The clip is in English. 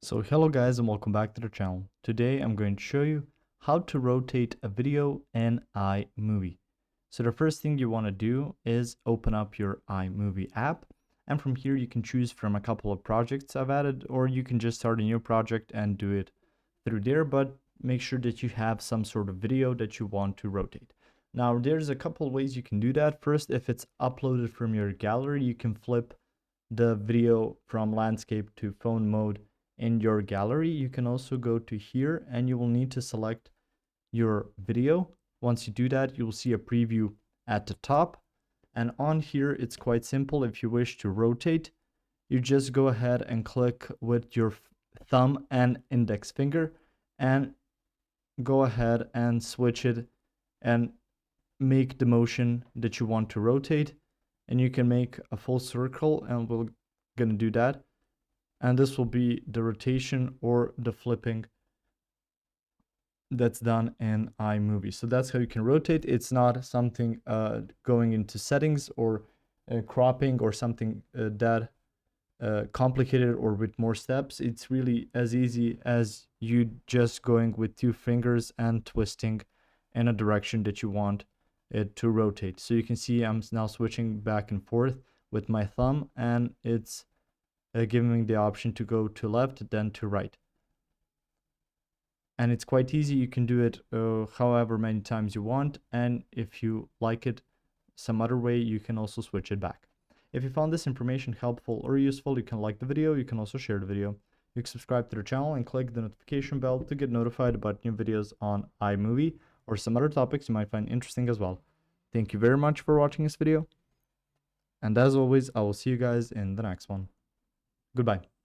So hello guys and welcome back to the channel. Today I'm going to show you how to rotate a video in iMovie. So the first thing you want to do is open up your iMovie app, and from here you can choose from a couple of projects I've added, or you can just start a new project and do it through there, but make sure that you have some sort of video that you want to rotate. Now there's a couple of ways you can do that. First, if it's uploaded from your gallery, you can flip the video from landscape to phone mode in your gallery. You can also go to here and you will need to select your video. Once you do that, you'll see a preview at the top. And on here, it's quite simple. If you wish to rotate, you just go ahead and click with your thumb and index finger and go ahead and switch it and make the motion that you want to rotate. And you can make a full circle, and we're gonna do that. And this will be the rotation or the flipping that's done in iMovie. So that's how you can rotate. It's not something going into settings or cropping or something that complicated or with more steps. It's really as easy as you just going with two fingers and twisting in a direction that you want it to rotate. So you can see I'm now switching back and forth with my thumb, and it's giving me the option to go to left then to right. And it's quite easy. You can do it however many times you want, and if you like it some other way, you can also switch it back. If you found this information helpful or useful, you can like the video. You can also share the video. You can subscribe to the channel and click the notification bell to get notified about new videos on iMovie or some other topics you might find interesting as well. Thank you very much for watching this video, and as always, I will see you guys in the next one. Goodbye.